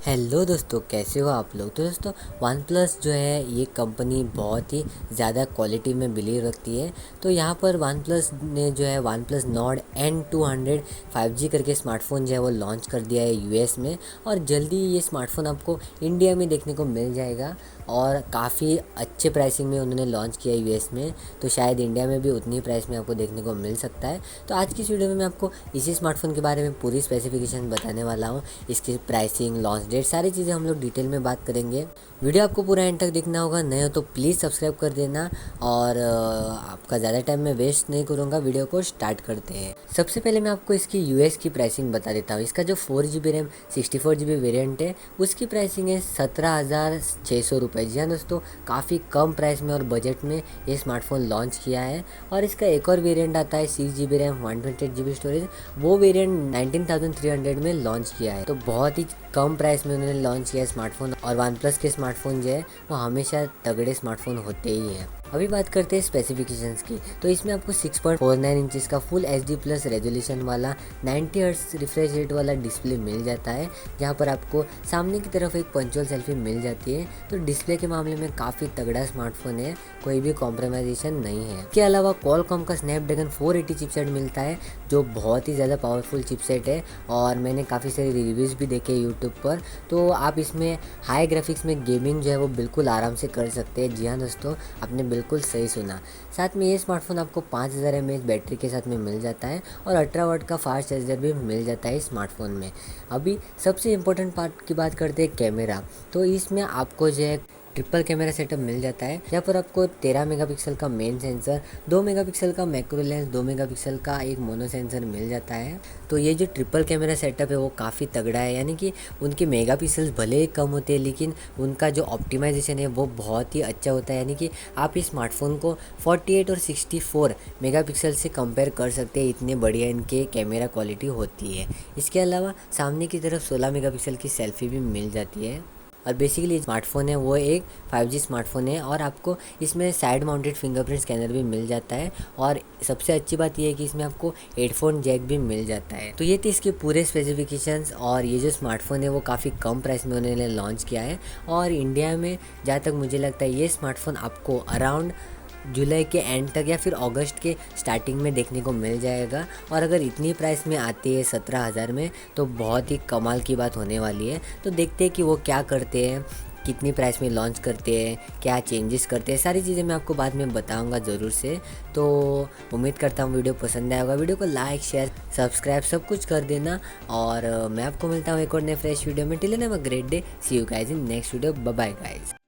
Hello दोस्तों, कैसे हो आप लोग। तो दोस्तों, वन प्लस जो है ये कंपनी बहुत ही ज़्यादा क्वालिटी में बिलीव रखती है। तो यहाँ पर वन प्लस ने जो है one plus Nord N200 5G करके स्मार्टफ़ोन जो है वो लॉन्च कर दिया है यूएस में। और जल्दी ये स्मार्टफ़ोन आपको इंडिया में देखने को मिल जाएगा और काफ़ी अच्छे प्राइसिंग में उन्होंने लॉन्च किया है यूएस में। तो शायद इंडिया में भी उतनी प्राइस में आपको देखने को मिल सकता है। तो आज की इस वीडियो में मैं आपको इसी स्मार्टफ़ोन के बारे में पूरी स्पेसिफिकेशन बताने वाला हूँ। इसकी प्राइसिंग, लॉन्च डेट, सारी चीज़ें हम लोग डिटेल में बात करेंगे। वीडियो आपको पूरा एंड तक देखना होगा। नए हो तो प्लीज़ सब्सक्राइब कर देना। और आपका ज़्यादा टाइम मैं वेस्ट नहीं करूँगा, वीडियो को स्टार्ट करते हैं। सबसे पहले मैं आपको इसकी यूएस की प्राइसिंग बता देता हूँ। इसका जो 4GB रैम 64GB वेरिएंट है उसकी प्राइसिंग है 17,600 रुपये। जी हाँ दोस्तों, काफ़ी कम प्राइस में और बजट में ये स्मार्टफोन लॉन्च किया है। और इसका एक और वेरिएंट आता है 6GB रैम 128GB स्टोरेज। वो वेरिएंट 19,300 में लॉन्च किया है। तो बहुत ही कम प्राइस में उन्होंने लॉन्च किया है स्मार्टफोन। और वन प्लस के स्मार्टफोन जो है वो हमेशा तगड़े स्मार्टफोन होते ही हैं। अभी बात करते हैं स्पेसिफिकेशंस की। तो इसमें आपको 6.49 इंचज़ का फुल HD प्लस रेजोल्यूशन वाला 90 हर्ट्ज रिफ्रेश रेट वाला डिस्प्ले मिल जाता है, जहाँ पर आपको सामने की तरफ एक पंचुअल सेल्फी मिल जाती है। तो डिस्प्ले के मामले में काफ़ी तगड़ा स्मार्टफोन है, कोई भी कॉम्प्रोमाइजेशन नहीं है। इसके अलावा क्वालकॉम का स्नैपड्रैगन 480 चिपसेट मिलता है, जो बहुत ही ज़्यादा पावरफुल चिपसेट है। और मैंने काफ़ी सारे रिव्यूज़ भी देखे यूट्यूब पर। तो आप इसमें हाई ग्राफिक्स में गेमिंग जो है वो बिल्कुल आराम से कर सकते हैं। जी हाँ दोस्तों, आपने बिल्कुल सही सुना। साथ में ये स्मार्टफोन आपको 5000 mAh बैटरी के साथ में मिल जाता है और 18 वाट का फास्ट चार्जर भी मिल जाता है इस स्मार्टफोन में। अभी सबसे इम्पोर्टेंट पार्ट की बात करते हैं, कैमरा। तो इसमें आपको जो है ट्रिपल कैमरा सेटअप मिल जाता है, जहाँ पर आपको 13 मेगापिक्सल का मेन सेंसर, 2 मेगापिक्सल का मैक्रो लेंस, 2 मेगापिक्सल का एक मोनो सेंसर मिल जाता है। तो ये जो ट्रिपल कैमरा सेटअप है वो काफ़ी तगड़ा है, यानी कि उनके मेगापिक्सल्स भले ही कम होते हैं लेकिन उनका जो ऑप्टिमाइजेशन है वो बहुत ही अच्छा होता है। यानी कि आप इस स्मार्टफोन को 48 और 64 मेगापिक्सल से कंपेयर कर सकते हैं, इतने बढ़िया इनके कैमरा क्वालिटी होती है। इसके अलावा सामने की तरफ 16 मेगापिक्सल की सेल्फी भी मिल जाती है। और बेसिकली स्मार्टफोन है वो एक 5G स्मार्टफोन है और आपको इसमें साइड माउंटेड फिंगरप्रिंट स्कैनर भी मिल जाता है। और सबसे अच्छी बात यह है कि इसमें आपको हेडफोन जैक भी मिल जाता है। तो ये थे इसके पूरे स्पेसिफिकेशंस। और ये जो स्मार्टफोन है वो काफ़ी कम प्राइस में उन्होंने लॉन्च किया है। और इंडिया में जहाँ तक मुझे लगता है ये स्मार्टफोन आपको अराउंड जुलाई के एंड तक या फिर अगस्त के स्टार्टिंग में देखने को मिल जाएगा। और अगर इतनी प्राइस में आती है 17,000 में, तो बहुत ही कमाल की बात होने वाली है। तो देखते हैं कि वो क्या करते हैं, कितनी प्राइस में लॉन्च करते हैं, क्या चेंजेस करते हैं, सारी चीज़ें मैं आपको बाद में बताऊंगा ज़रूर से। तो उम्मीद करता हूँ वीडियो पसंद आएगा। वीडियो को लाइक, शेयर, सब्सक्राइब सब कुछ कर देना। और मैं आपको मिलता हूँ एक और नए फ्रेश वीडियो में। Till then have a great day. See you guys in next video. Bye bye guys.